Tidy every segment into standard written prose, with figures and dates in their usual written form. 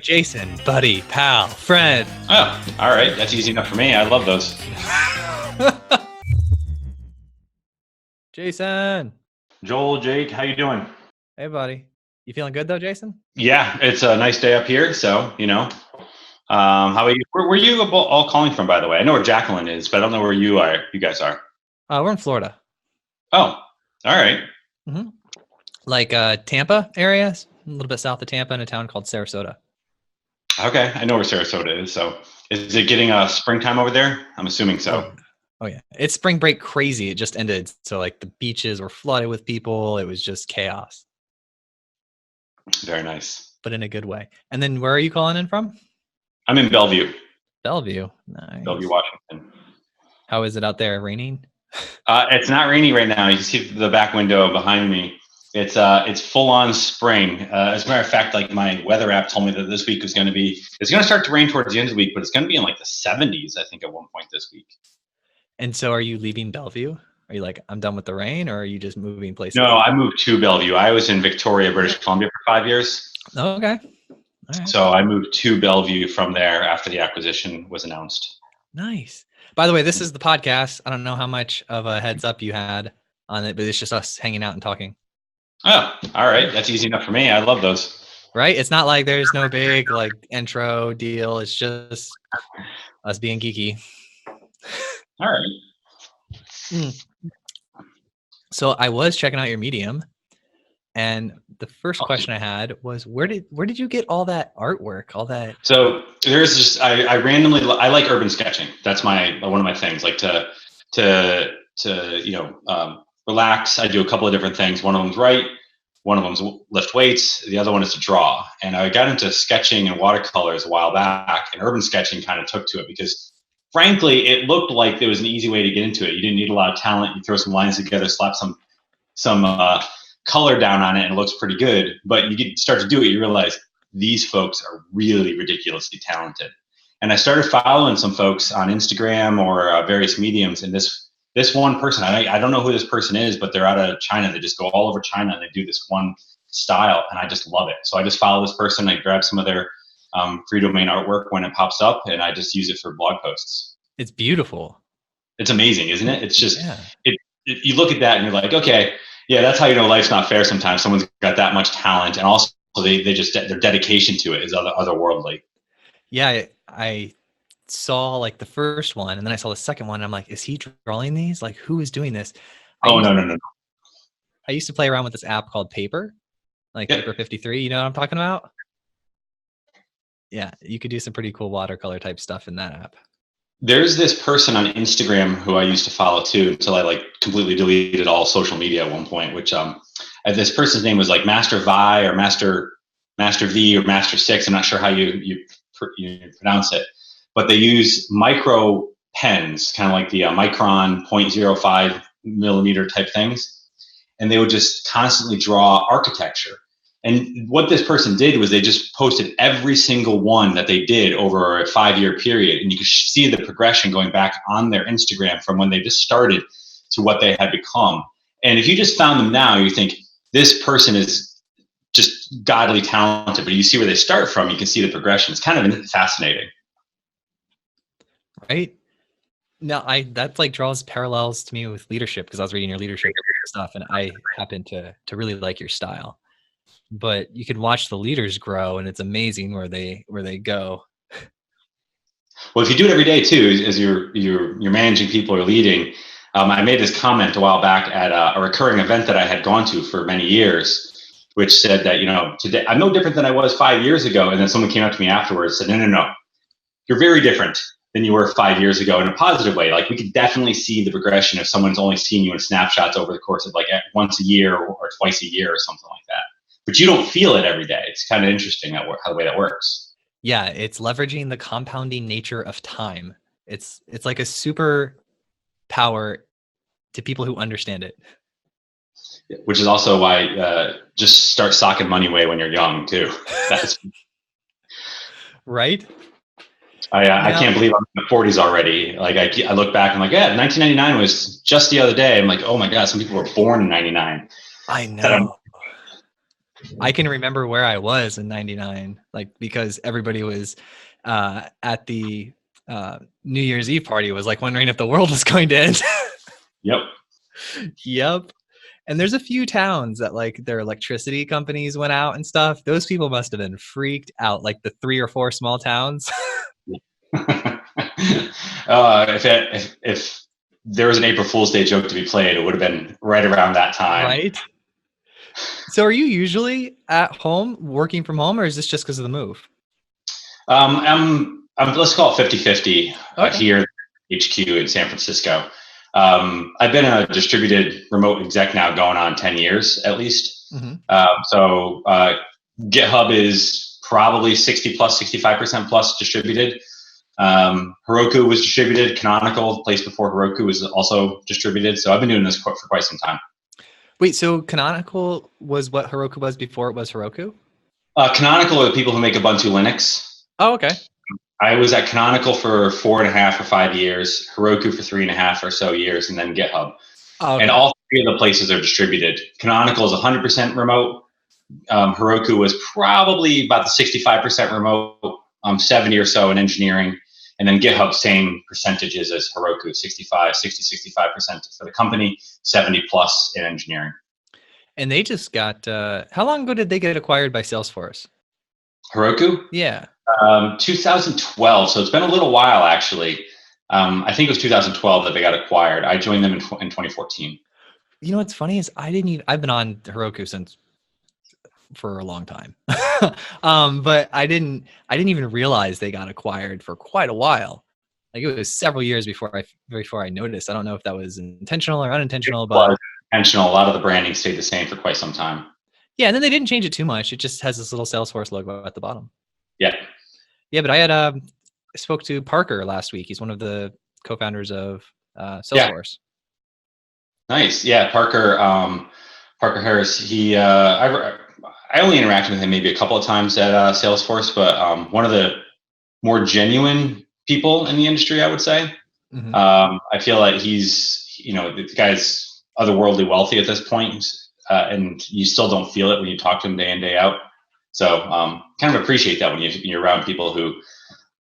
Jason, buddy, pal, friend. Oh, all right. That's easy enough for me. I love those. Jason. Joel, Jake, how you doing? Hey, buddy. You feeling good though, Jason? Yeah, it's a nice day up here. So, how are you? Where are you all calling from, by the way? I know where Jacqueline is, but I don't know where you guys are. We're in Florida. Oh, all right. Mm-hmm. Like Tampa area, a little bit south of Tampa in a town called Sarasota. Okay, I know where Sarasota is. So is it getting springtime over there? I'm assuming so. Oh yeah. It's spring break crazy. It just ended. So like the beaches were flooded with people. It was just chaos. Very nice. But in a good way. And then where are you calling in from? I'm in Bellevue. Bellevue. Nice. Bellevue, Washington. How is it out there? Raining? It's not raining right now. You can see the back window behind me. It's full on spring. As a matter of fact, like my weather app told me that this week it's going to start to rain towards the end of the week, but it's going to be in like the 70s, I think, at one point this week. And so are you leaving Bellevue? Are you like, I'm done with the rain, or are you just moving places? No, I moved to Bellevue. I was in Victoria, British Columbia for 5 years. Oh, okay. All right. So I moved to Bellevue from there after the acquisition was announced. Nice. By the way, this is the podcast. I don't know how much of a heads up you had on it, but it's just us hanging out and talking. Oh, all right. That's easy enough for me. I love those. Right? It's not like there's no big like intro deal. It's just us being geeky. All right. So I was checking out your Medium, and the first question I had was, where did you get all that artwork, all that? So there's just I randomly like urban sketching. That's one of my things. Like to relax. I do a couple of different things. One of them's write, one of them's lift weights. The other one is to draw. And I got into sketching and watercolors a while back, and urban sketching kind of took to it because, frankly, it looked like there was an easy way to get into it. You didn't need a lot of talent. You throw some lines together, slap some color down on it, and it looks pretty good. But you start to do it, you realize these folks are really ridiculously talented. And I started following some folks on Instagram or various mediums, and this one person, I don't know who this person is, but they're out of China. They just go all over China and they do this one style, and I just love it. So I just follow this person. I grab some of their free domain artwork when it pops up, and I just use it for blog posts. It's beautiful. It's amazing, isn't it? It's just, you look at that and you're like, okay, yeah, that's how you know life's not fair sometimes. Someone's got that much talent, and also their dedication to it is otherworldly. Yeah, I saw like the first one, and then I saw the second one, and I'm like, is he drawing these? Like, who is doing this? No. I used to play around with this app called Paper, like Paper 53. You know what I'm talking about? Yeah, you could do some pretty cool watercolor type stuff in that app. There's this person on Instagram who I used to follow too, until I like completely deleted all social media at one point, which this person's name was like Master Vi or Master V or Master 6. I'm not sure how you pronounce it, but they use micro pens, kind of like the Micron 0.05 millimeter type things. And they would just constantly draw architecture. And what this person did was they just posted every single one that they did over a 5-year period. And you could see the progression going back on their Instagram from when they just started to what they had become. And if you just found them now, you think this person is just godly talented, but you see where they start from, you can see the progression. It's kind of fascinating. Right? No, that like draws parallels to me with leadership, because I was reading your leadership stuff, and I happen to really like your style. But you can watch the leaders grow, and it's amazing where they go. Well, if you do it every day too, as you're managing people or leading, I made this comment a while back at a recurring event that I had gone to for many years, which said that today I'm no different than I was 5 years ago. And then someone came up to me afterwards and said, no, you're very different than you were 5 years ago in a positive way. Like, we could definitely see the progression if someone's only seen you in snapshots over the course of like once a year or twice a year or something like that. But you don't feel it every day. It's kind of interesting how the way that works. Yeah, it's leveraging the compounding nature of time. It's like a super power to people who understand it. Which is also why just start socking money away when you're young too. That's right. I can't believe I'm in the 40s already. Like I look back, I'm like, 1999 was just the other day. I'm like, oh my God, some people were born in 99. I know. I can remember where I was in 99, like, because everybody was at the New Year's Eve party was like wondering if the world was going to end. Yep. Yep. And there's a few towns that like their electricity companies went out and stuff. Those people must have been freaked out, like the 3 or 4 small towns. If there was an April Fool's Day joke to be played, it would have been right around that time. Right. So are you usually at home working from home, or is this just because of the move? I'm let's call it 50-50 Okay. here at HQ in San Francisco. I've been a distributed remote exec now going on 10 years at least. So GitHub is probably 60 plus, 65% plus distributed. Heroku was distributed. Canonical, the place before Heroku, was also distributed. So I've been doing this for quite some time. Wait, so Canonical was what Heroku was before it was Heroku? Canonical are the people who make Ubuntu Linux. Oh, okay. I was at Canonical for 4.5 or 5 years, Heroku for 3.5 or so years, and then GitHub. Oh, okay. And all three of the places are distributed. Canonical is 100% remote. Heroku was probably about the 65% remote, 70 or so in engineering. And then GitHub, same percentages as Heroku, 65% for the company, 70 plus in engineering. And they just got, how long ago did they get acquired by Salesforce? Heroku? Yeah. 2012. So it's been a little while, actually. I think it was 2012 that they got acquired. I joined them in 2014. You know what's funny is I've been on Heroku for a long time. But I didn't even realize they got acquired for quite a while. Like it was several years before I noticed. I don't know if that was intentional or unintentional, but intentional. A lot of the branding stayed the same for quite some time. Yeah, and then they didn't change it too much. It just has this little Salesforce logo at the bottom. Yeah. Yeah, but I spoke to Parker last week. He's one of the co-founders of Salesforce. Yeah. Nice. Yeah, Parker Harris. He I only interacted with him maybe a couple of times at Salesforce, but one of the more genuine people in the industry, I would say. I feel like he's, the guy's otherworldly wealthy at this point, and you still don't feel it when you talk to him day in, day out. So kind of appreciate that when you're around people who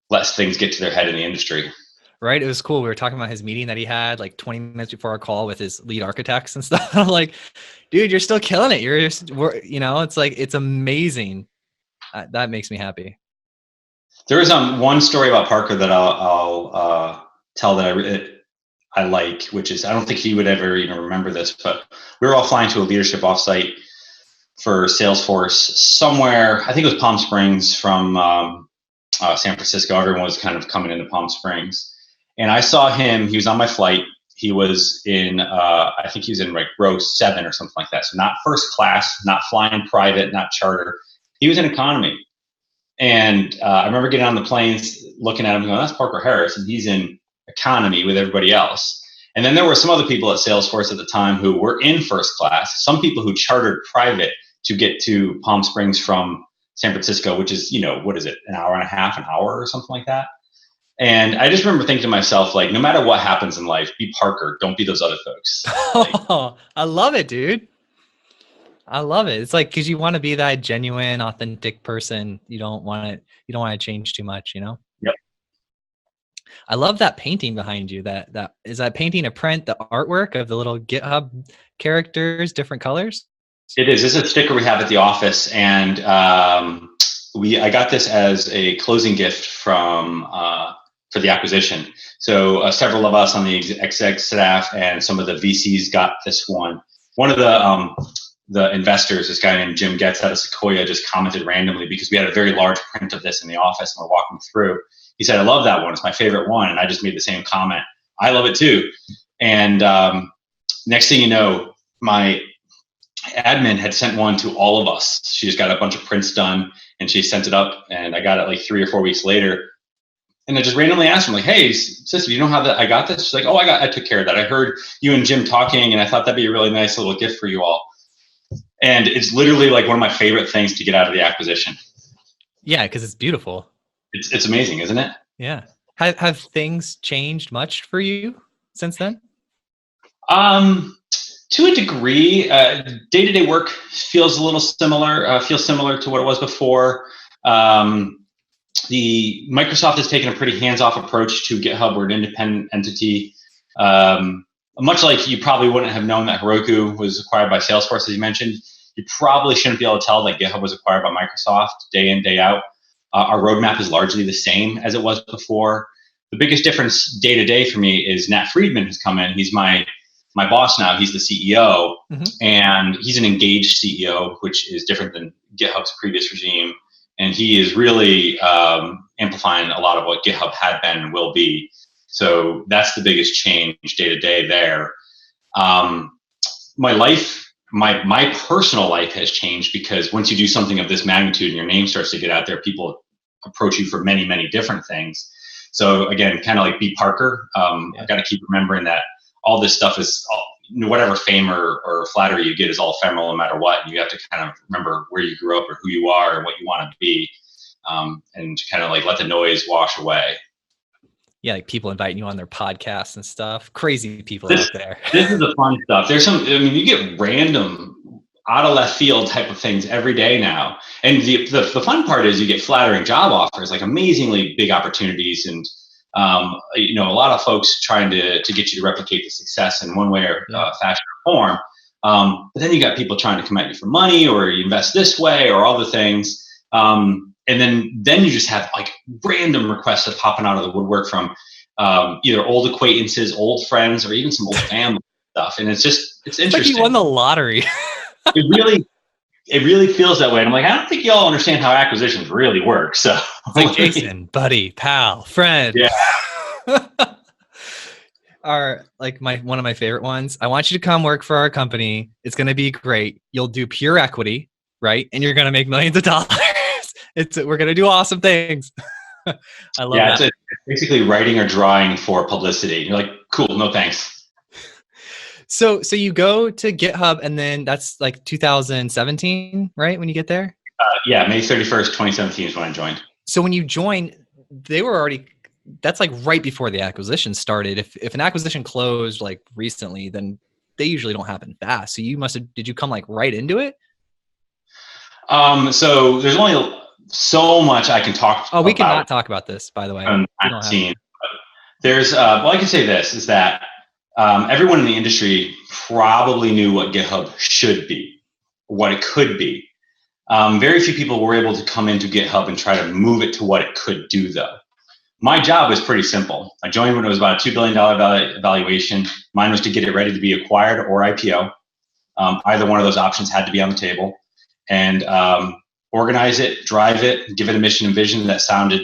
let things get to their head in the industry. Right. It was cool. We were talking about his meeting that he had like 20 minutes before our call with his lead architects and stuff. I'm like, dude, you're still killing it. It's like, it's amazing. That makes me happy. There is one story about Parker that I'll tell that I like, which is, I don't think he would ever remember this, but we were all flying to a leadership offsite for Salesforce somewhere. I think it was Palm Springs from San Francisco. Everyone was kind of coming into Palm Springs. And I saw him, he was on my flight. He was in, I think he was in like row 7 or something like that. So not first class, not flying private, not charter. He was in economy. And I remember getting on the planes, looking at him and going, that's Parker Harris. And he's in economy with everybody else. And then there were some other people at Salesforce at the time who were in first class. Some people who chartered private to get to Palm Springs from San Francisco, which is, what is it, an hour and a half, an hour or something like that. And I just remember thinking to myself, like, no matter what happens in life, be Parker. Don't be those other folks. Oh, I love it, dude. I love it. It's like, because you want to be that genuine, authentic person. You don't want to change too much, Yep. I love that painting behind you. That is that painting a print, the artwork of the little GitHub characters, different colors? It is. This is a sticker we have at the office, and I got this as a closing gift for the acquisition. So several of us on the exec staff and some of the VCs got this one. One of the investors, this guy named Jim Getz out of Sequoia, just commented randomly because we had a very large print of this in the office and we're walking through. He said, I love that one. It's my favorite one. And I just made the same comment. I love it too. And next thing you know, my admin had sent one to all of us. She just got a bunch of prints done and she sent it up, and I got it like 3 or 4 weeks later. And I just randomly asked him, like, hey, sister, you know how I got this? She's like, oh, I took care of that. I heard you and Jim talking, and I thought that'd be a really nice little gift for you all. And it's literally like one of my favorite things to get out of the acquisition. Yeah, because it's beautiful. It's amazing, isn't it? Yeah. Have things changed much for you since then? To a degree, day-to-day work feels a little similar. Feels similar to what it was before. The Microsoft has taken a pretty hands-off approach to GitHub. We're an independent entity. Much like you probably wouldn't have known that Heroku was acquired by Salesforce, as you mentioned. You probably shouldn't be able to tell that GitHub was acquired by Microsoft day in, day out. Our roadmap is largely the same as it was before. The biggest difference day to day for me is Nat Friedman has come in. He's my boss now. He's the CEO, and he's an engaged CEO, which is different than GitHub's previous regime. And he is really amplifying a lot of what GitHub had been and will be. So that's the biggest change day to day there. My life, my personal life has changed because once you do something of this magnitude and your name starts to get out there, people approach you for many, many different things. So again, kind of like B. Parker, I've got to keep remembering that all this stuff is, whatever fame or flattery you get is all ephemeral no matter what. And you have to kind of remember where you grew up or who you are and what you want to be, and kind of like let the noise wash away. Yeah, like people inviting you on their podcasts and stuff. Crazy people out there. This is the fun stuff. There's you get random out of left field type of things every day now. And the fun part is you get flattering job offers, like amazingly big opportunities, and a lot of folks trying to get you to replicate the success in one way or fashion or form. But then you got people trying to come at you for money, or you invest this way, or other things. And then you just have like random requests that popping out of the woodwork from either old acquaintances, old friends, or even some old family stuff. And it's interesting. It's like you won the lottery. It really feels that way. And I'm like, I don't think y'all understand how acquisitions really work. So like Jason, buddy, pal, friend. Yeah. One of my favorite ones. I want you to come work for our company. It's going to be great. You'll do pure equity, right? And you're going to make millions of dollars. We're going to do awesome things. I love that. It's basically writing or drawing for publicity. You're like, cool, no thanks. So you go to GitHub, and then that's like 2017, right? When you get there? May 31st, 2017 is when I joined. So when you joined, they were already, that's like right before the acquisition started. If an acquisition closed like recently, then they usually don't happen fast. So did you come like right into it? So there's only so much I can talk about. We cannot talk about this, by the way. There's, I can say this, is that everyone in the industry probably knew what GitHub should be, what it could be. Very few people were able to come into GitHub and try to move it to what it could do, though. My job was pretty simple. I joined when it was about a $2 billion valuation. Mine was to get it ready to be acquired or IPO. Either one of those options had to be on the table. And organize it, drive it, give it a mission and vision that sounded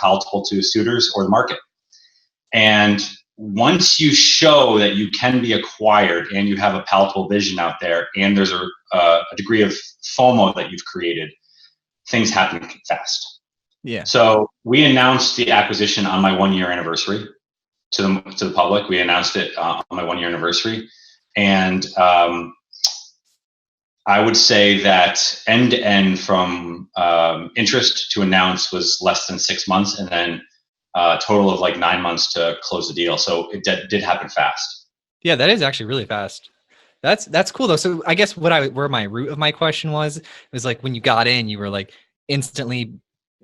palatable to suitors or the market. And once you show that you can be acquired and you have a palatable vision out there, and there's a degree of FOMO that you've created, things happen fast. Yeah. So we announced the acquisition on my 1-year anniversary to the public. We announced it on my 1-year anniversary, and I would say that end to end from interest to announce was less than 6 months, and then a total of like 9 months to close the deal. So it did happen fast. Yeah, that is actually really fast. That's cool though. So I guess where my root of my question was like when you got in, you were like instantly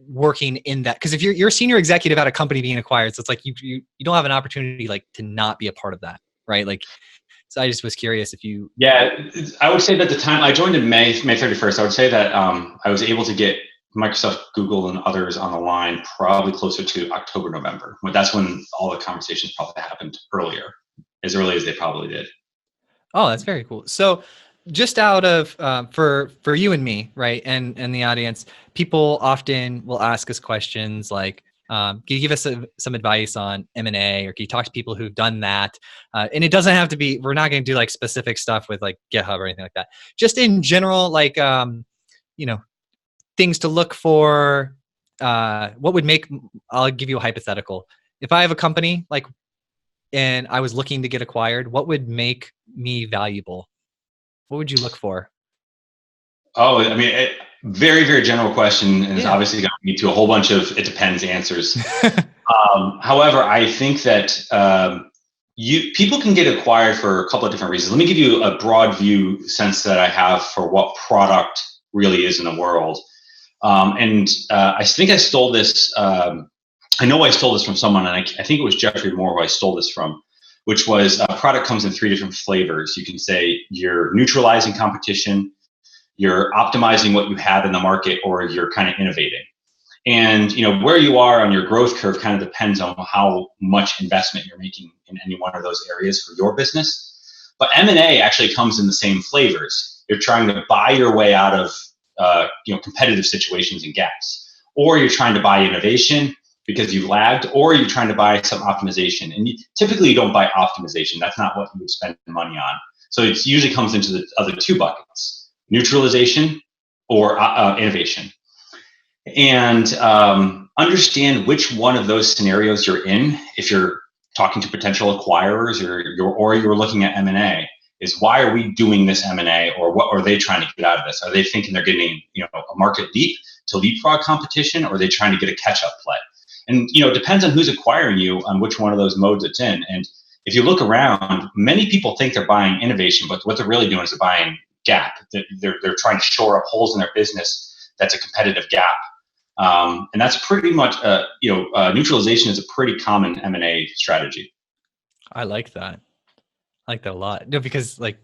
working in that, because if you're a senior executive at a company being acquired, so it's like you don't have an opportunity like to not be a part of that, right? Like, so I just was curious if you. Yeah, I would say that the time I joined in May 31st, I would say that I was able to get Microsoft, Google, and others on the line probably closer to October, November. That's when all the conversations probably happened as early as they probably did. Oh, that's very cool. So just out of, for you and me, right, and the audience, people often will ask us questions like, can you give us some advice on M&A, or can you talk to people who've done that? And it doesn't have to be, we're not going to do like specific stuff with like GitHub or anything like that. Just in general, like, things to look for, what would make, I'll give you a hypothetical. If I have a company like, and I was looking to get acquired, what would make me valuable? What would you look for? Oh, I mean, very, very general question, and it's obviously going to lead to a whole bunch of it depends answers. However, I think that people can get acquired for a couple of different reasons. Let me give you a broad view sense that I have for what product really is in the world. I think I stole this. I know I stole this from someone, and I think it was Jeffrey Moore who I stole this from, which was a product comes in 3 different flavors. You can say you're neutralizing competition, you're optimizing what you have in the market, or you're kind of innovating. And where you are on your growth curve kind of depends on how much investment you're making in any one of those areas for your business. But M&A actually comes in the same flavors. You're trying to buy your way out of competitive situations and gaps, or you're trying to buy innovation because you've lagged, or you're trying to buy some optimization. And typically you don't buy optimization. That's not what you would spend money on. So it usually comes into the other 2 buckets: neutralization or innovation. And understand which one of those scenarios you're in. If you're talking to potential acquirers, or you're looking at M&A, is why are we doing this M&A, or what are they trying to get out of this? Are they thinking they're getting a market leap to leapfrog competition, or are they trying to get a catch-up play? And it depends on who's acquiring you, on which one of those modes it's in. And if you look around, many people think they're buying innovation, but what they're really doing is they're buying gap. They're trying to shore up holes in their business that's a competitive gap. And that's pretty much, neutralization is a pretty common M&A strategy. I like that. I like that a lot. No, because like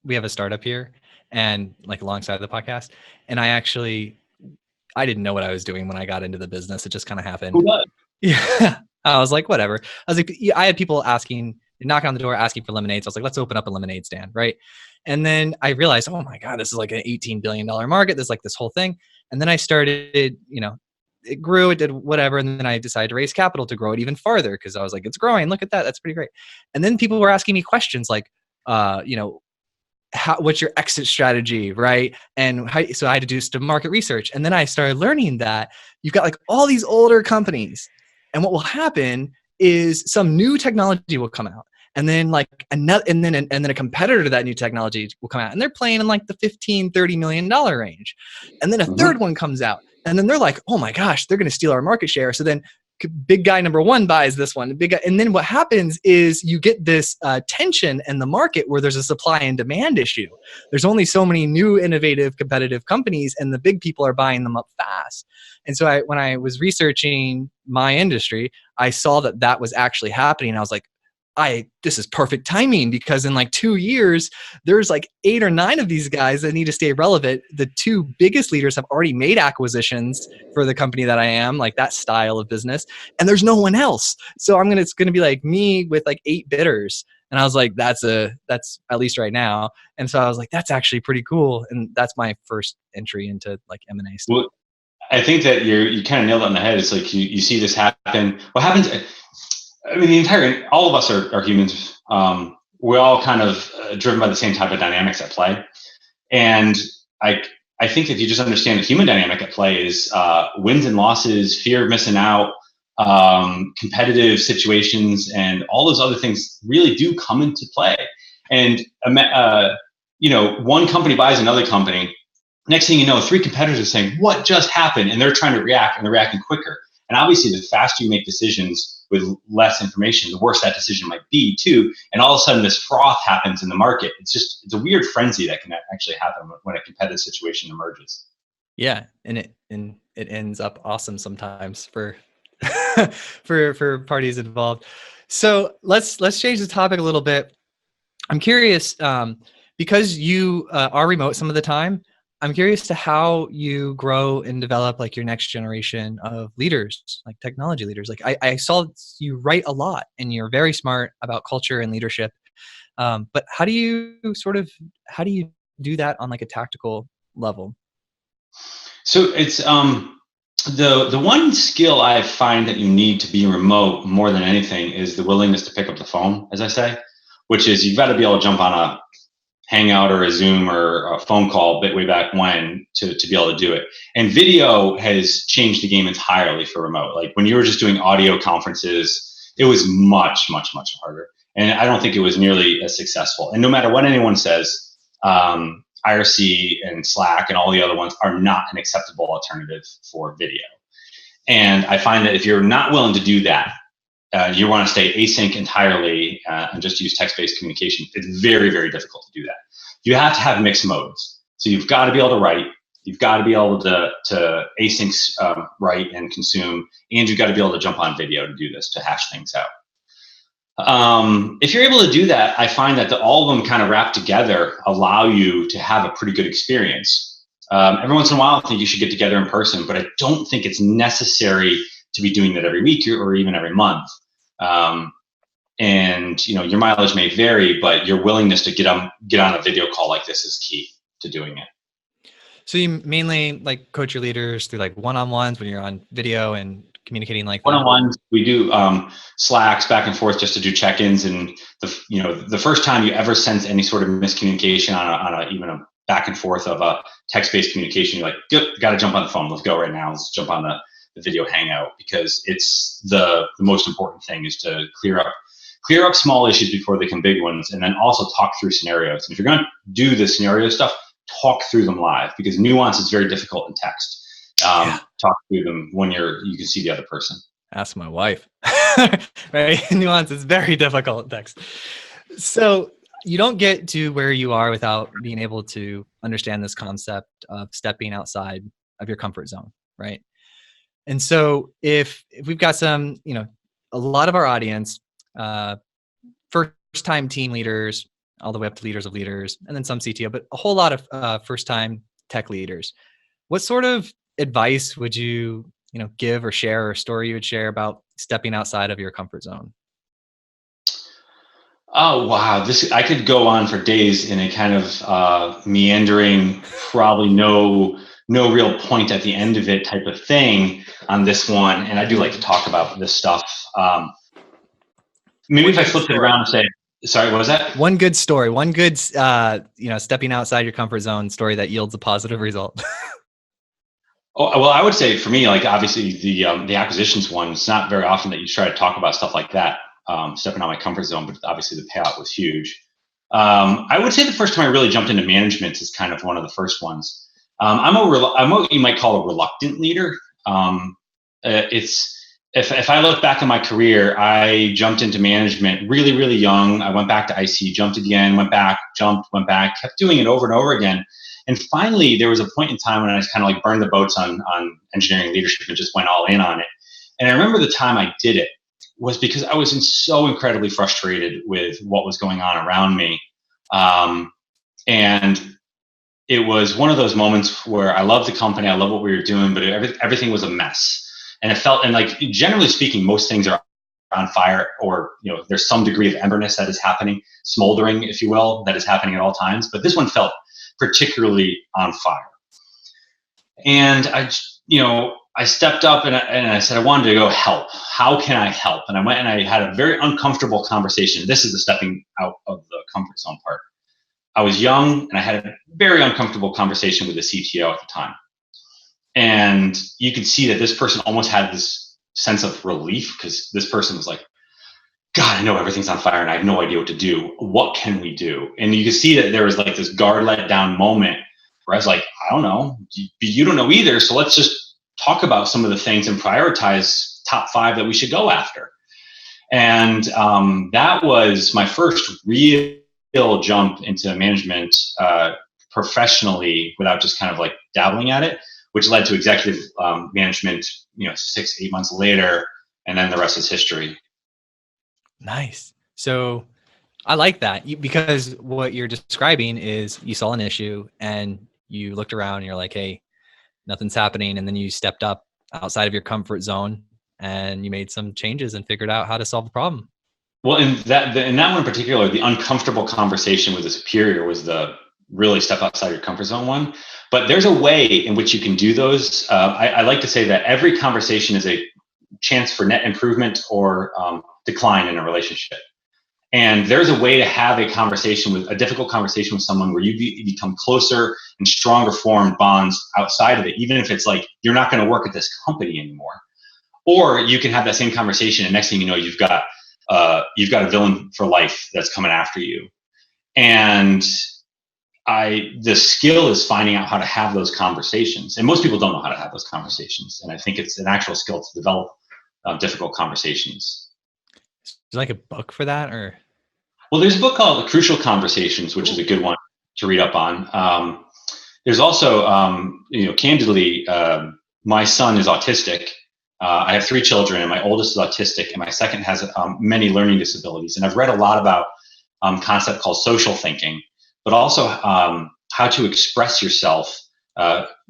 we have a startup here, and like alongside the podcast, and I didn't know what I was doing when I got into the business. It just kind of happened. Who does? Yeah. I was like, whatever. I was like, I had people knocking on the door, asking for lemonades. I was like, let's open up a lemonade stand. Right. And then I realized, oh my God, this is like an $18 billion market. There's like this whole thing. And then I started, it grew, it did whatever. And then I decided to raise capital to grow it even farther, because I was like, it's growing. Look at that. That's pretty great. And then people were asking me questions like, what's your exit strategy, right? And so I had to do some market research. And then I started learning that you've got like all these older companies, and what will happen is some new technology will come out, and then like another, and then a competitor to that new technology will come out, and they're playing in like the $15-30 million range. And then a third one comes out, and then they're like, oh my gosh, they're going to steal our market share. So then big guy number 1 buys this one, big guy. And then what happens is you get this tension in the market where there's a supply and demand issue. There's only so many new, innovative, competitive companies, and the big people are buying them up fast. And so when I was researching my industry, I saw that was actually happening. I was like, this is perfect timing, because in like 2 years, there's like 8 or 9 of these guys that need to stay relevant. The 2 biggest leaders have already made acquisitions for the company that I am, like that style of business, and there's no one else. So it's going to be like me with like 8 bidders. And I was like, that's at least right now. And so I was like, that's actually pretty cool. And that's my first entry into like M&A stuff. Well, I think that you kind of nailed it on the head. It's like you see this happen. What happens? I mean, all of us are humans. We're all kind of driven by the same type of dynamics at play. And I think if you just understand the human dynamic at play is wins and losses, fear of missing out, competitive situations, and all those other things really do come into play. And one company buys another company. Next thing you know, 3 competitors are saying, "What just happened?" And they're trying to react, and they're reacting quicker. And obviously, the faster you make decisions with less information, the worse that decision might be too. And all of a sudden, this froth happens in the market. It's a weird frenzy that can actually happen when a competitive situation emerges. Yeah, and it ends up awesome sometimes for for parties involved. So let's change the topic a little bit. I'm curious, because you are remote some of the time. I'm curious to how you grow and develop like your next generation of leaders, like technology leaders. Like I saw you write a lot, and you're very smart about culture and leadership. But how do you do that on like a tactical level? So it's the one skill I find that you need to be remote more than anything is the willingness to pick up the phone, as I say, which is you've got to be able to jump on a Hangout or a Zoom or a phone call way back when to be able to do it. And video has changed the game entirely for remote. Like when you were just doing audio conferences, it was much, much, much harder. And I don't think it was nearly as successful. And no matter what anyone says, IRC and Slack and all the other ones are not an acceptable alternative for video. And I find that if you're not willing to do that, you want to stay async entirely and just use text-based communication, it's very, very difficult to do that. You have to have mixed modes. So you've got to be able to write, you've got to be able to async write and consume, and you've got to be able to jump on video to do this, to hash things out. If you're able to do that, I find that all of them kind of wrapped together allow you to have a pretty good experience. Every once in a while, I think you should get together in person, but I don't think it's necessary to be doing that every week or even every month. And your mileage may vary, but your willingness to get on a video call like this is key to doing it. So you mainly like coach your leaders through like one-on-ones when you're on video and communicating like that? One-on-ones. We do Slacks back and forth just to do check-ins. And the first time you ever sense any sort of miscommunication on even a back and forth of a text-based communication, you're like, got to jump on the phone. Let's go right now. Let's jump on the video hangout, because it's the most important thing is to clear up small issues before they become big ones, and then also talk through scenarios. And if you're going to do the scenario stuff, talk through them live, because nuance is very difficult in text. Talk through them when you can see the other person. Ask my wife. Right? Nuance is very difficult in text. So you don't get to where you are without being able to understand this concept of stepping outside of your comfort zone, right? And so if we've got some, a lot of our audience, first-time team leaders, all the way up to leaders of leaders, and then some CTO, but a whole lot of first-time tech leaders. What sort of advice would you, give or share, or a story you would share about stepping outside of your comfort zone? Oh, wow. I could go on for days in a kind of meandering, probably no real point at the end of it type of thing on this one. And I do like to talk about this stuff. Maybe if I flipped it around and say, sorry, what was that? One good story, one good, stepping outside your comfort zone story that yields a positive result. Oh, well, I would say for me, like obviously the acquisitions one, it's not very often that you try to talk about stuff like that, stepping out of my comfort zone, but obviously the payout was huge. I would say the first time I really jumped into management is kind of one of the first ones. I'm what you might call a reluctant leader. If I look back in my career, I jumped into management really, really young. I went back to IC, jumped again, went back, jumped, went back, kept doing it over and over again. And finally, there was a point in time when I just kind of like burned the boats on engineering leadership and just went all in on it. And I remember the time I did it was because I was so incredibly frustrated with what was going on around me. And it was one of those moments where I loved the company, I love what we were doing, but everything was a mess. And it felt, and like generally speaking, most things are on fire, or there's some degree of emberness that is happening, smoldering, if you will, that is happening at all times. But this one felt particularly on fire. And I stepped up and I said, I wanted to go help. How can I help? And I went and I had a very uncomfortable conversation. This is the stepping out of the comfort zone part. I was young and I had a very uncomfortable conversation with the CTO at the time. And you could see that this person almost had this sense of relief, because this person was like, God, I know everything's on fire and I have no idea what to do. What can we do? And you could see that there was like this guard let down moment where I was like, I don't know. You don't know either. So let's just talk about some of the things and prioritize top 5 that we should go after. And that was my first real jump into management professionally, without just kind of like dabbling at it, which led to executive management, 6-8 months later, and then the rest is history. Nice. So I like that, because what you're describing is you saw an issue and you looked around and you're like, hey, nothing's happening. And then you stepped up outside of your comfort zone and you made some changes and figured out how to solve the problem. Well, in that one in particular, the uncomfortable conversation with the superior was the really step outside your comfort zone one. But there's a way in which you can do those. I like to say that every conversation is a chance for net improvement or decline in a relationship. And there's a way to have a difficult conversation with someone where you become closer and stronger formed bonds outside of it, even if it's like, you're not going to work at this company anymore. Or you can have that same conversation and next thing you know, you've got a villain for life that's coming after you. And the skill is finding out how to have those conversations. And most people don't know how to have those conversations. And I think it's an actual skill to develop difficult conversations. Is there like a book for that, or? Well, there's a book called Crucial Conversations, which is a good one to read up on. There's also, candidly, my son is autistic. I have 3 children, and my oldest is autistic, and my second has many learning disabilities. And I've read a lot about a concept called social thinking, but also how to express yourself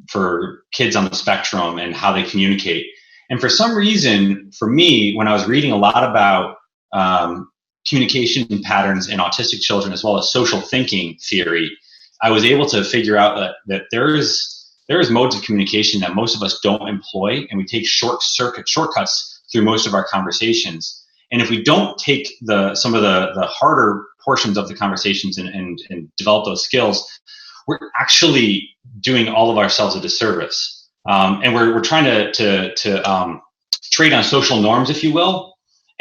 for kids on the spectrum and how they communicate. And for some reason, for me, when I was reading a lot about communication patterns in autistic children, as well as social thinking theory, I was able to figure out that there is modes of communication that most of us don't employ, and we take shortcuts through most of our conversations. And if we don't take some of the harder portions of the conversations and develop those skills, we're actually doing all of ourselves a disservice. And we're trying to trade on social norms, if you will.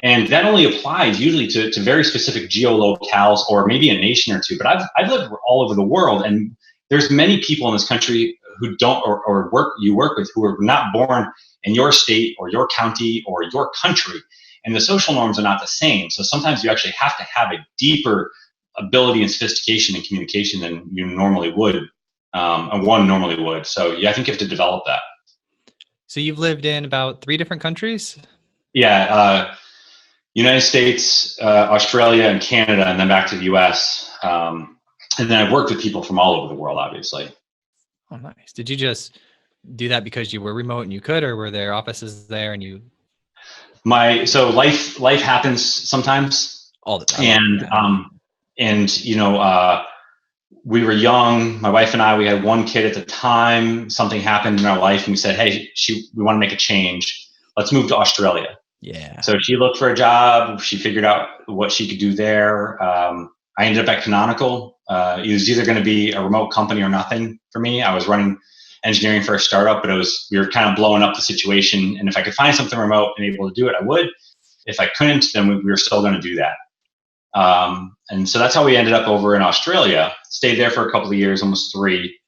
And that only applies usually to very specific geolocales or maybe a nation or two. But I've lived all over the world, and there's many people in this country who don't or work with who are not born in your state or your county or your country, and the social norms are not the same. So sometimes you actually have to have a deeper ability and sophistication in communication than you normally would, and one normally would. So yeah, I think you have to develop that. So you've lived in about 3 different countries? Yeah. United States, Australia, and Canada, and then back to the US. And then I've worked with people from all over the world, obviously. Oh, nice. Did you just do that because you were remote and you could, or were there offices there and you? So life happens sometimes. All the time. We were young. My wife and I, we had 1 kid at the time. Something happened in our life, and we said, "Hey, we want to make a change. Let's move to Australia." Yeah. So she looked for a job. She figured out what she could do there. I ended up at Canonical. It was either going to be a remote company or nothing for me. I was running engineering for a startup, but we were kind of blowing up the situation. And if I could find something remote and able to do it, I would. If I couldn't, then we were still going to do that. And so that's how we ended up over in Australia. Stayed there for a couple of years, almost 3.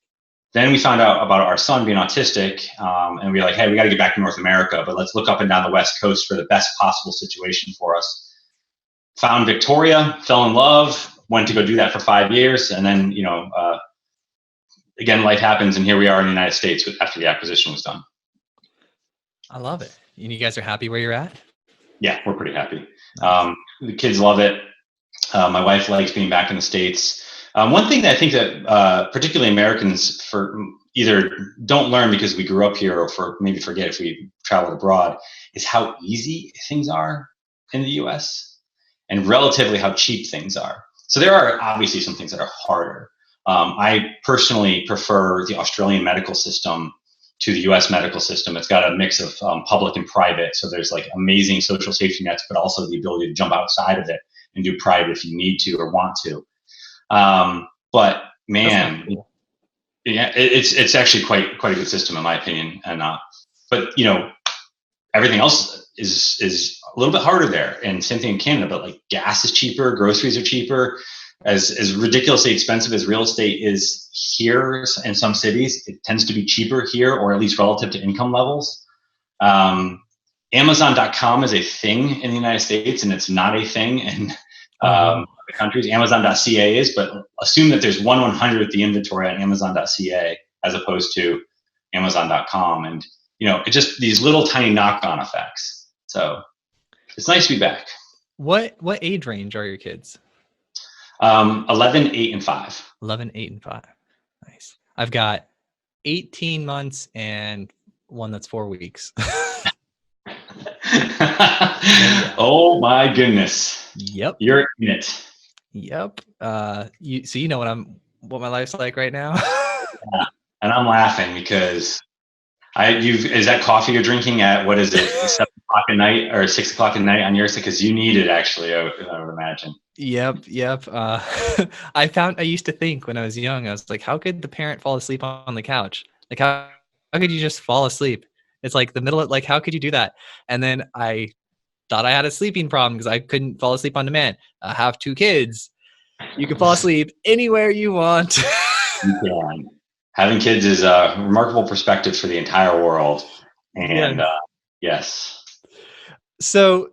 Then we found out about our son being autistic, and we were like, hey, we got to get back to North America, but let's look up and down the West Coast for the best possible situation for us. Found Victoria, fell in love, went to go do that for 5 years, and then, again, life happens, and here we are in the United States after the acquisition was done. I love it. And you guys are happy where you're at? Yeah, we're pretty happy. The kids love it. My wife likes being back in the States. One thing that I think that particularly Americans either don't learn because we grew up here, or maybe forget if we traveled abroad, is how easy things are in the US and relatively how cheap things are. So there are obviously some things that are harder. I personally prefer the Australian medical system to the US medical system. It's got a mix of public and private. So there's like amazing social safety nets, but also the ability to jump outside of it and do private if you need to or want to. But man, cool. Yeah, it's actually quite a good system in my opinion. And but everything else is a little bit harder there. And same thing in Canada. But like gas is cheaper, groceries are cheaper. As ridiculously expensive as real estate is here in some cities, it tends to be cheaper here, or at least relative to income levels. Amazon.com is a thing in the United States, and it's not a thing in other countries. Amazon.ca is, but assume that there's 1/100th the inventory on Amazon.ca as opposed to Amazon.com, and it's just these little tiny knock-on effects. So it's nice to be back. What age range are your kids? 11, 8, and 5. 11, 8, and 5. Nice. I've got 18 months and one that's 4 weeks. Oh my goodness. Yep. You're in it. Yep. So you know what my life's like right now. Yeah. And I'm laughing because is that coffee you're drinking at, what is it, 7 o'clock at night or 6 o'clock at night on yours? Because you need it actually, I would imagine. Yep. I used to think when I was young, I was like, how could the parent fall asleep on the couch? Like how could you just fall asleep? It's like the middle of, like, how could you do that? And then I thought I had a sleeping problem because I couldn't fall asleep on demand. I have 2 kids. You can fall asleep anywhere you want. You can. Having kids is a remarkable perspective for the entire world. And yes. So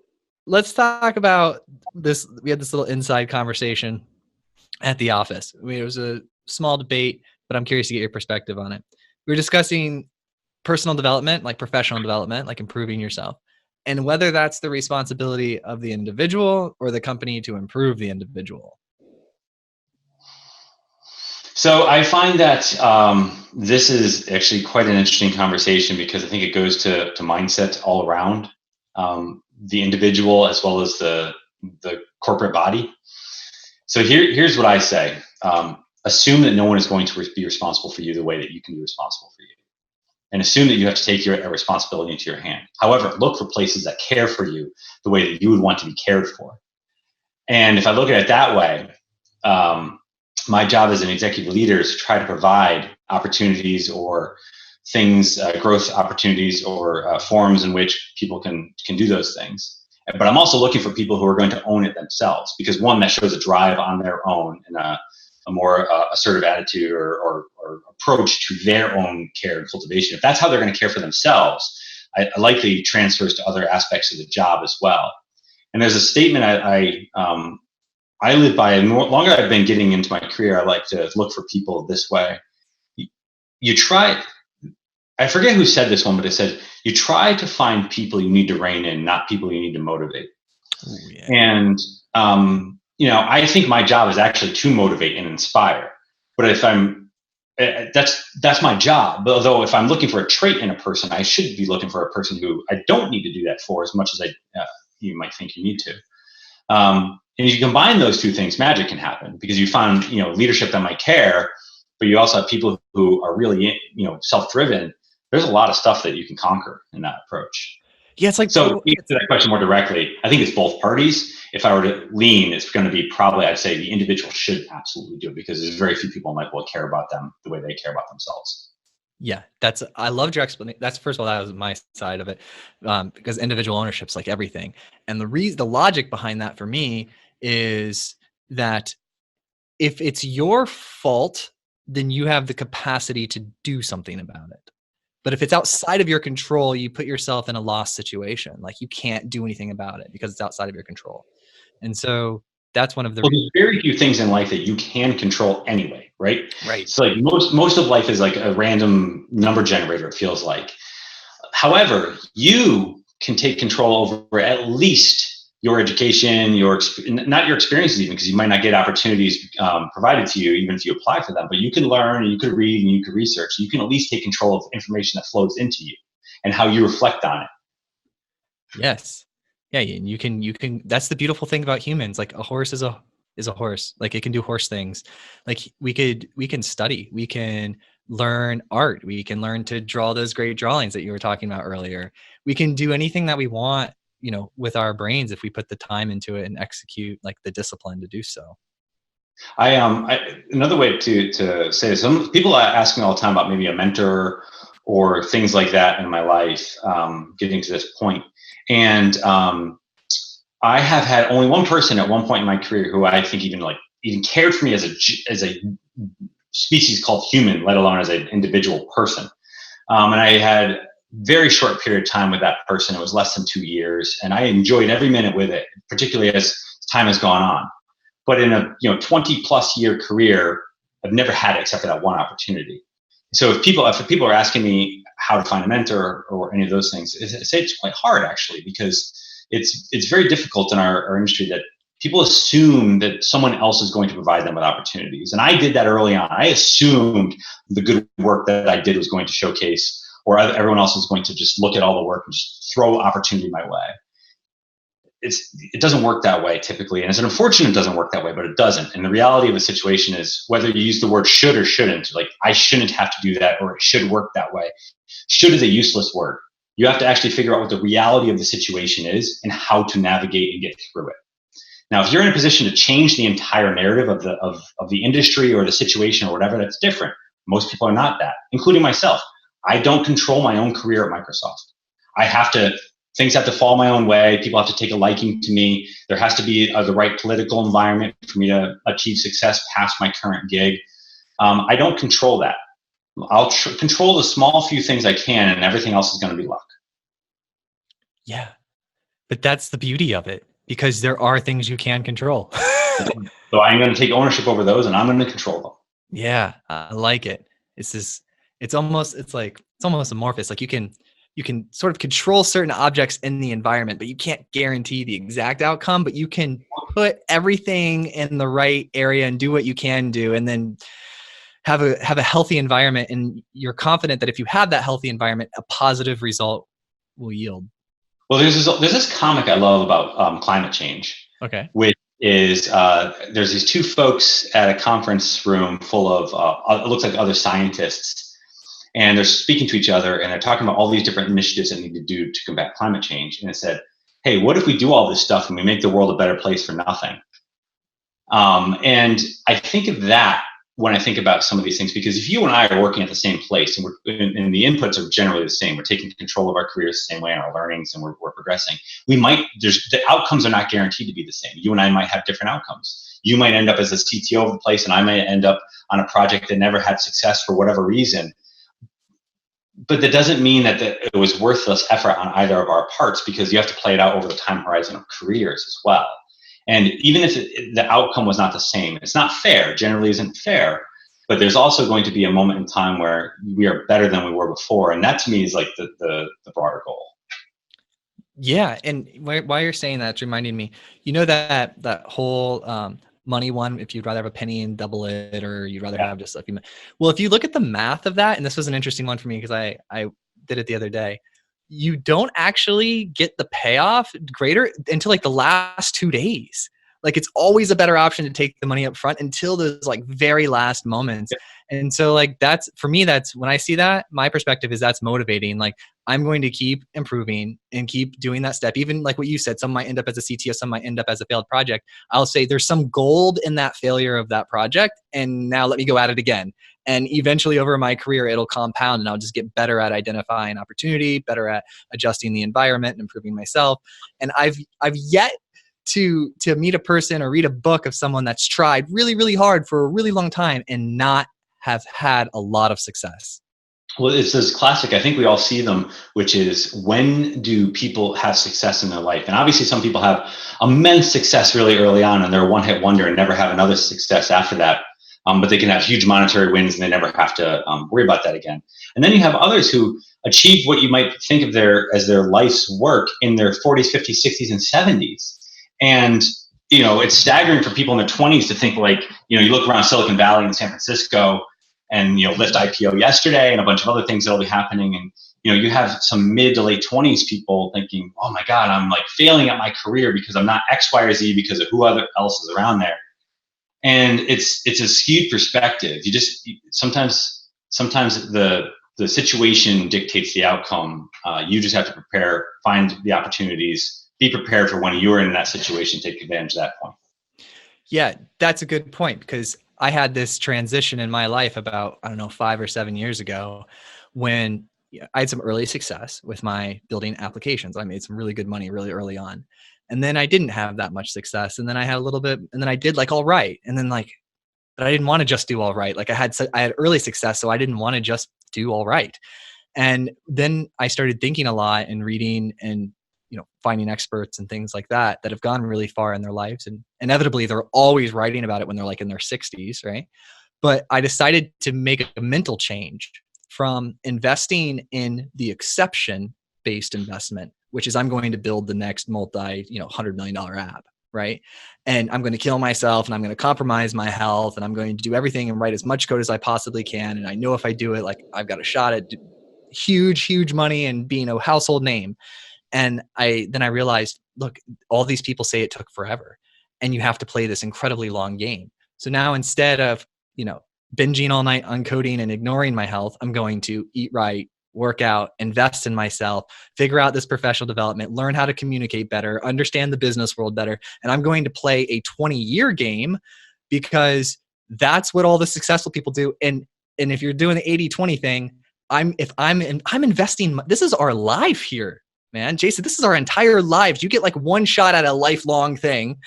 let's talk about this. We had this little inside conversation at the office. I mean, it was a small debate, but I'm curious to get your perspective on it. We were discussing personal development, like professional development, like improving yourself, and whether that's the responsibility of the individual or the company to improve the individual. So I find that this is actually quite an interesting conversation because I think it goes to mindset all around the individual as well as the corporate body. So here's what I say. Assume that no one is going to be responsible for you the way that you can be responsible for you. And assume that you have to take your responsibility into your hand. However, look for places that care for you the way that you would want to be cared for. And if I look at it that way, my job as an executive leader is to try to provide opportunities or things, growth opportunities or forums in which people can do those things. But I'm also looking for people who are going to own it themselves, because one, that shows a drive on their own and a more assertive attitude or approach to their own care and cultivation. If that's how they're going to care for themselves, I likely transfers to other aspects of the job as well. And there's a statement I live by, and the longer I've been getting into my career, I like to look for people this way. You try, I forget who said this one, but it said, you try to find people you need to rein in, not people you need to motivate. Ooh, yeah. And, I think my job is actually to motivate and inspire. But if that's my job. But although if I'm looking for a trait in a person, I should be looking for a person who I don't need to do that for as much as you might think you need to. And if you combine those two things, magic can happen, because you find, leadership that might care, but you also have people who are really, self-driven. There's a lot of stuff that you can conquer in that approach. Yeah, it's like, so to answer that question more directly, I think it's both parties. If I were to lean, it's going to be probably, I'd say the individual should absolutely do it, because there's very few people in life will care about them the way they care about themselves. Yeah, I loved your explanation. That's, first of all, that was my side of it, because individual ownership's like everything. And the logic behind that for me is that if it's your fault, then you have the capacity to do something about it. But if it's outside of your control, you put yourself in a lost situation. Like, you can't do anything about it because it's outside of your control. And so that's one of the there's very few things in life that you can control anyway, right? Right. So like most of life is like a random number generator, it feels like. However, you can take control over at least your education, not your experiences even, because you might not get opportunities provided to you even if you apply for them, but you can learn and you could read and you could research. You can at least take control of information that flows into you and how you reflect on it. Yes. Yeah, and you can that's the beautiful thing about humans. Like, a horse is a horse. Like, it can do horse things. Like, we can study, we can learn art, we can learn to draw those great drawings that you were talking about earlier. We can do anything that we want, with our brains, if we put the time into it and execute like the discipline to do so. Another way to say this, some people ask me all the time about maybe a mentor or things like that in my life, getting to this point. And I have had only one person at one point in my career who I think even cared for me as a species called human, let alone as an individual person. And I had very short period of time with that person. It was less than 2 years, and I enjoyed every minute with it, particularly as time has gone on. But in a 20+ year career, I've never had it except for that one opportunity. So if people are asking me how to find a mentor or any of those things, I say it's quite hard, actually, because it's very difficult in our industry that people assume that someone else is going to provide them with opportunities. And I did that early on. I assumed the good work that I did was going to showcase, or everyone else is going to just look at all the work and just throw opportunity my way. It doesn't work that way typically. And it's unfortunate it doesn't work that way, but it doesn't. And the reality of the situation is, whether you use the word should or shouldn't, like I shouldn't have to do that, or it should work that way. Should is a useless word. You have to actually figure out what the reality of the situation is and how to navigate and get through it. Now, if you're in a position to change the entire narrative of the industry or the situation or whatever, that's different. Most people are not that, including myself. I don't control my own career at Microsoft. Things have to fall my own way. People have to take a liking to me. There has to be the right political environment for me to achieve success past my current gig. I don't control that. I'll control the small few things I can, and everything else is going to be luck. Yeah. But that's the beauty of it, because there are things you can control. So I'm going to take ownership over those, and I'm going to control them. Yeah, I like it. It's almost amorphous. Like you can sort of control certain objects in the environment, but you can't guarantee the exact outcome, but you can put everything in the right area and do what you can do, and then have a healthy environment. And you're confident that if you have that healthy environment, a positive result will yield. Well, there's this comic I love about climate change. Okay. Which is there's these two folks at a conference room full of it looks like other scientists, and they're speaking to each other, and they're talking about all these different initiatives that need to do to combat climate change. And it said, hey, what if we do all this stuff and we make the world a better place for nothing? And I think of that when I think about some of these things, because if you and I are working at the same place, and and the inputs are generally the same, we're taking control of our careers the same way, and our learnings, and we're progressing. The outcomes are not guaranteed to be the same. You and I might have different outcomes. You might end up as a CTO of the place, and I might end up on a project that never had success for whatever reason. But that doesn't mean that it was worthless effort on either of our parts, because you have to play it out over the time horizon of careers as well. And even if the outcome was not the same, it's not fair, generally isn't fair, but there's also going to be a moment in time where we are better than we were before. And that to me is like the broader goal. Yeah. And while you're saying that, it's reminding me, that whole money one, if you'd rather have a penny and double it, or you'd rather have just a few. Well, if you look at the math of that, and this was an interesting one for me because I did it the other day, you don't actually get the payoff greater until like the last 2 days. Like it's always a better option to take the money up front until those like very last moments. Yeah. And so like that's, for me, that's when I see that, my perspective is that's motivating. Like I'm going to keep improving and keep doing that step. Even like what you said, some might end up as a CTO, some might end up as a failed project. I'll say there's some gold in that failure of that project. And now let me go at it again. And eventually over my career, it'll compound and I'll just get better at identifying opportunity, better at adjusting the environment and improving myself. And I've yet to meet a person or read a book of someone that's tried really, really hard for a really long time and not have had a lot of success. Well, it's this classic, I think we all see them, which is, when do people have success in their life? And obviously some people have immense success really early on and they're a one-hit wonder and never have another success after that. But they can have huge monetary wins and they never have to worry about that again. And then you have others who achieve what you might think of as their life's work in their 40s, 50s, 60s, and 70s. And, it's staggering for people in their 20s to think like, you look around Silicon Valley and San Francisco and, Lyft IPO yesterday and a bunch of other things that'll be happening. And, you have some mid to late 20s people thinking, oh my God, I'm like failing at my career because I'm not X, Y, or Z because of who else is around there. And it's a skewed perspective. Sometimes the situation dictates the outcome. You just have to prepare, find the opportunities, be prepared for when you're in that situation, take advantage of that point. Yeah, that's a good point, because I had this transition in my life about, 5 or 7 years ago, when I had some early success with my building applications. I made some really good money really early on. And then I didn't have that much success. And then I had a little bit, and then I did like all right. And then but I didn't want to just do all right. Like I had early success, so I didn't want to just do all right. And then I started thinking a lot and reading and, finding experts and things like that have gone really far in their lives. And inevitably they're always writing about it when they're like in their 60s, right? But I decided to make a mental change from investing in the exception-based investment, which is I'm going to build the next $100 million app, right? And I'm going to kill myself and I'm going to compromise my health and I'm going to do everything and write as much code as I possibly can. And I know if I do it, like I've got a shot at huge, huge money and being a household name. And then I realized, look, all these people say it took forever and you have to play this incredibly long game. So now instead of, binging all night on coding and ignoring my health, I'm going to eat right, work out, invest in myself, figure out this professional development, learn how to communicate better, understand the business world better. And I'm going to play a 20-year game, because that's what all the successful people do. And if you're doing the 80-20 thing, I'm investing. This is our life here, man. Jason, this is our entire lives. You get like one shot at a lifelong thing.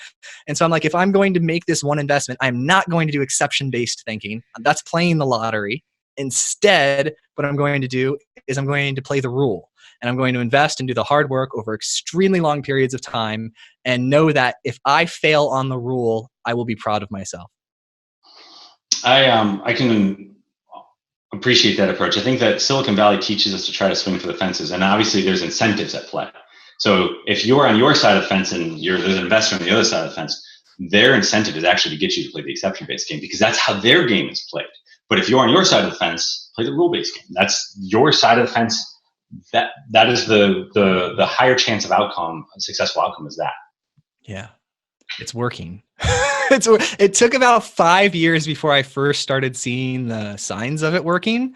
And so I'm like, if I'm going to make this one investment, I'm not going to do exception-based thinking. That's playing the lottery. Instead, what I'm going to do is I'm going to play the rule. and I'm going to invest and do the hard work over extremely long periods of time and know that if I fail on the rule, I will be proud of myself. I can appreciate that approach. I think that Silicon Valley teaches us to try to swing for the fences, and obviously there's incentives at play. So if you're on your side of the fence and there's an investor on the other side of the fence, their incentive is actually to get you to play the exception-based game because that's how their game is played. But if you're on your side of the fence, play the rule-based game. That's your side of the fence. That is the higher chance of outcome, a successful outcome is that. Yeah, it's working. It took about 5 years before I first started seeing the signs of it working,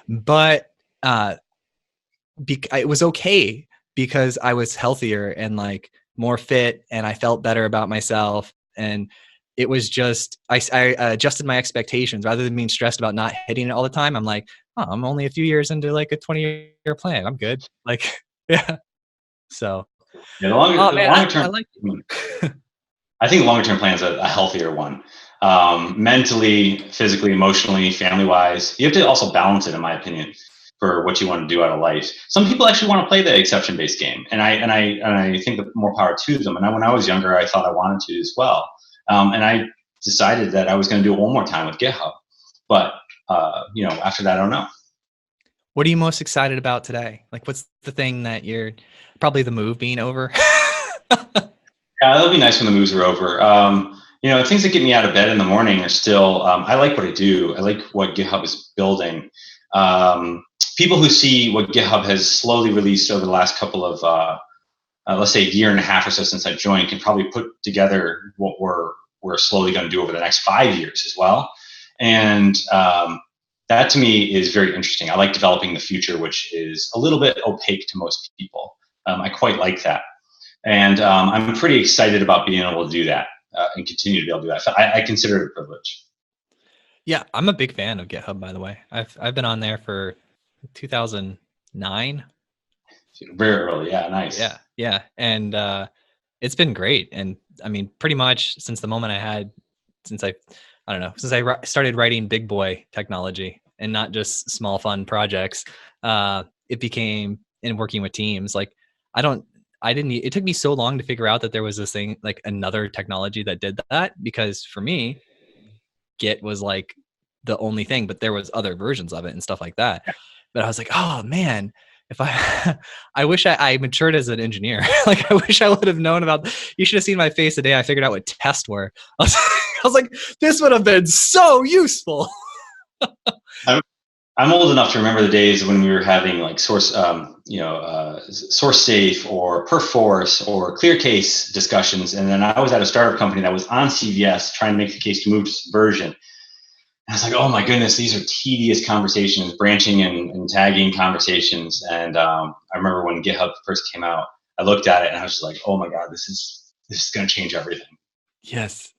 but it was okay because I was healthier and like more fit, and I felt better about myself. And it was just I adjusted my expectations rather than being stressed about not hitting it all the time. I'm like, oh, I'm only a few years into like a 20-year plan. I'm good. Like, yeah. So, the longer term. I like I think the longer term plan is a healthier one. Mentally, physically, emotionally, family wise. You have to also balance it, in my opinion, for what you want to do out of life. Some people actually want to play the exception based game, and I think that more power to them. And when I was younger, I thought I wanted to as well. And I decided that I was going to do it one more time with GitHub. But after that, I don't know. What are you most excited about today? Like, what's the thing that you're probably the move being over? Yeah, that'll be nice when the moves are over. Things that get me out of bed in the morning are still, I like what I do. I like what GitHub is building. People who see what GitHub has slowly released over the last couple of, let's say a year and a half or so since I joined, can probably put together what we're slowly going to do over the next 5 years as well. And that to me is very interesting. I like developing the future, which is a little bit opaque to most people. I quite like that. And I'm pretty excited about being able to do that and continue to be able to do that. I consider it a privilege. Yeah, I'm a big fan of GitHub, by the way. I've been on there for 2009. Very early, yeah, nice. Yeah, and it's been great. And I mean, pretty much since the moment since I started writing big boy technology and not just small fun projects, it became in working with teams. Like it took me so long to figure out that there was this thing, like another technology that did that, because for me, Git was like the only thing, but there was other versions of it and stuff like that. But I was like, oh man, if I wish I matured as an engineer. Like, I wish I would have known about, you should have seen my face the day I figured out what tests were. I was like, this would have been so useful. I'm old enough to remember the days when we were having like source safe or Perforce or clear case discussions. And then I was at a startup company that was on CVS trying to make the case to move to Subversion. And I was like, oh my goodness, these are tedious conversations, branching and tagging conversations. And I remember when GitHub first came out, I looked at it and I was just like, oh my God, this is going to change everything. Yes.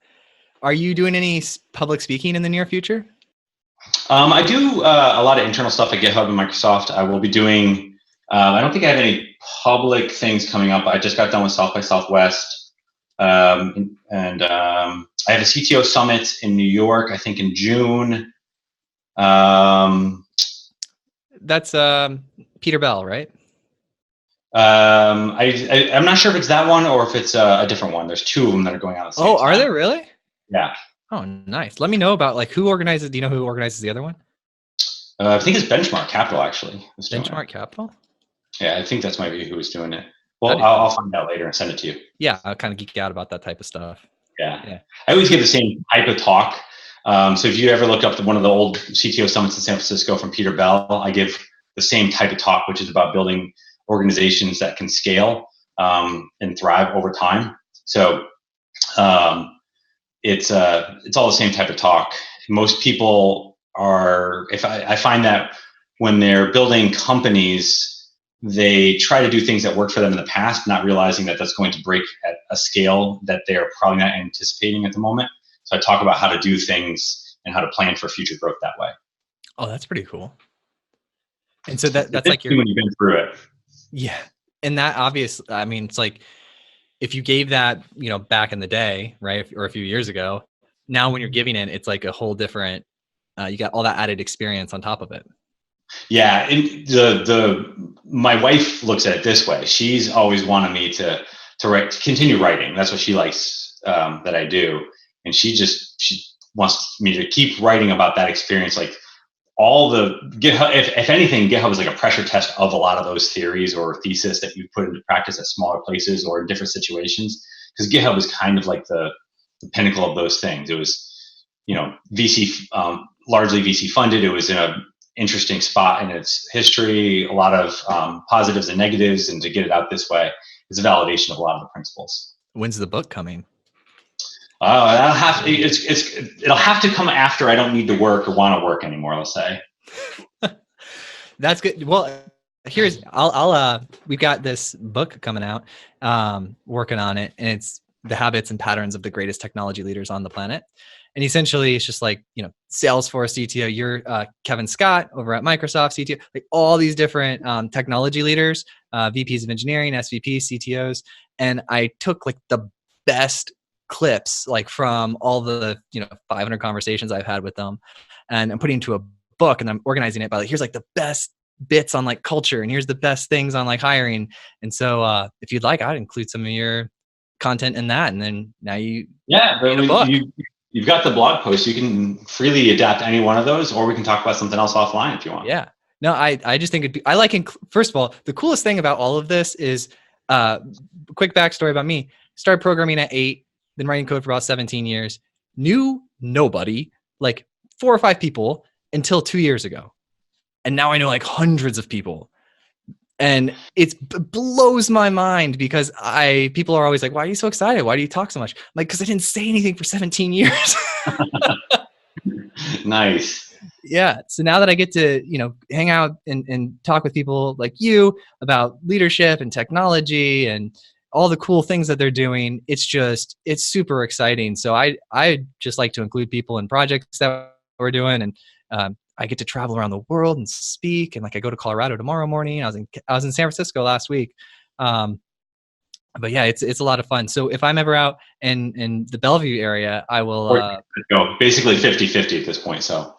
Are you doing any public speaking in the near future? I do a lot of internal stuff at GitHub and Microsoft. I will be doing, I don't think I have any public things coming up. I just got done with South by Southwest. I have a CTO summit in New York, I think in June. That's Peter Bell, right? I'm not sure if it's that one or if it's a different one. There's two of them that are going on at the same time. Are there really? Yeah. Oh, nice. Let me know about like who organizes. Do you know who organizes the other one? I think it's Benchmark Capital, actually. Benchmark Capital? Yeah, I think that's might be who was doing it. Well, I'll find out later and send it to you. Yeah, I'll kind of geek out about that type of stuff. Yeah. I always give the same type of talk. So if you ever look up one of the old CTO summits in San Francisco from Peter Bell, I give the same type of talk, which is about building organizations that can scale and thrive over time. So it's all the same type of talk. Most people are, I find that when they're building companies, they try to do things that worked for them in the past, not realizing that that's going to break at a scale that they're probably not anticipating at the moment. So I talk about how to do things and how to plan for future growth that way. Oh, that's pretty cool. And so that's like when you've been through it. Yeah. And that obviously, I mean, it's like, if you gave that, back in the day, right, or a few years ago, now when you're giving it, it's like a whole different, you got all that added experience on top of it. Yeah, and my wife looks at it this way. She's always wanted me to write, to continue writing. That's what she likes that I do, and she wants me to keep writing about that experience. Like all the GitHub, if anything, GitHub is like a pressure test of a lot of those theories or thesis that you put into practice at smaller places or in different situations. Because GitHub is kind of like the pinnacle of those things. It was, VC, largely VC funded. It was in a interesting spot in its history, a lot of positives and negatives, and to get it out this way is a validation of a lot of the principles. When's the book coming? It'll have to come after I don't need to work or want to work anymore, let's say. That's good. Well, we've got this book coming out, working on it, and it's The Habits and Patterns of the Greatest Technology Leaders on the Planet. And essentially it's just like, Salesforce CTO, you're Kevin Scott over at Microsoft CTO, like all these different technology leaders, VPs of engineering, SVPs, CTOs. And I took like the best clips, like from all the, 500 conversations I've had with them, and I'm putting into a book, and I'm organizing it by like, here's like the best bits on like culture, and here's the best things on like hiring. And so if you'd like, I'd include some of your content in that. And then now you've got the blog post. You can freely adapt any one of those, or we can talk about something else offline if you want. Yeah. No, I just think first of all, the coolest thing about all of this is quick backstory about me. Started programming at 8, been writing code for about 17 years, knew nobody, like 4 or 5 people until 2 years ago. And now I know like hundreds of people. And it blows my mind because people are always like, why are you so excited? Why do you talk so much? I'm like, because I didn't say anything for 17 years. Nice. Yeah. So now that I get to, hang out and talk with people like you about leadership and technology and all the cool things that they're doing, it's super exciting. So I just like to include people in projects that we're doing, and I get to travel around the world and speak. And like I go to Colorado tomorrow morning. I was in San Francisco last week. But yeah, it's a lot of fun. So if I'm ever out in the Bellevue area, I will go basically 50-50 at this point. So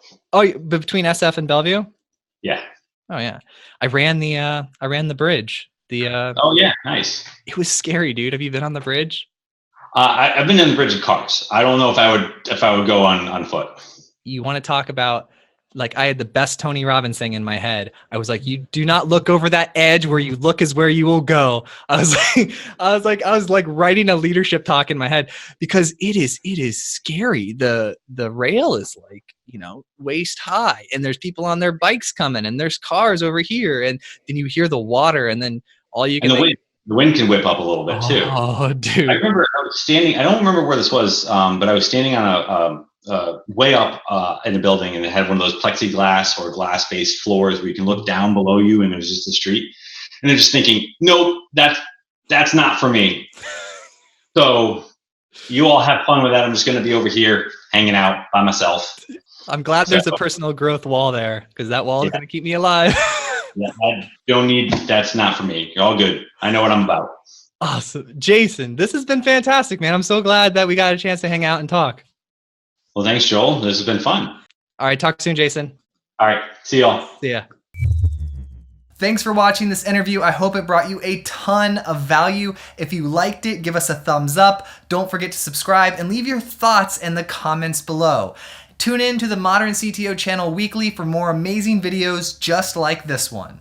between SF and Bellevue? Yeah. Oh yeah. I ran the bridge. Oh yeah, nice. It was scary, dude. Have you been on the bridge? I've been on the bridge of cars. I don't know if I would go on foot. You want to talk about, like, I had the best Tony Robbins thing in my head. I was like, you do not look over that edge. Where you look is where you will go. I was like writing a leadership talk in my head, because it is scary. The rail is like, waist high, and there's people on their bikes coming, and there's cars over here, and then you hear the water, and then all you can. The wind can whip up a little bit too. Oh, dude! I remember I was standing. I don't remember where this was, but I was standing on a way up in a building, and it had one of those plexiglass or glass-based floors where you can look down below you, and it was just the street. And I'm just thinking, nope, that's not for me. So you all have fun with that. I'm just going to be over here hanging out by myself. I'm glad there's a personal growth wall there, because that wall is going to keep me alive. Yeah, I don't need. That's not for me. You're all good. I know what I'm about. Awesome, Jason. This has been fantastic, man. I'm so glad that we got a chance to hang out and talk. Well, thanks, Joel. This has been fun. All right, talk soon, Jason. All right, see y'all. See ya. Thanks for watching this interview. I hope it brought you a ton of value. If you liked it, give us a thumbs up. Don't forget to subscribe and leave your thoughts in the comments below. Tune in to the Modern CTO channel weekly for more amazing videos just like this one.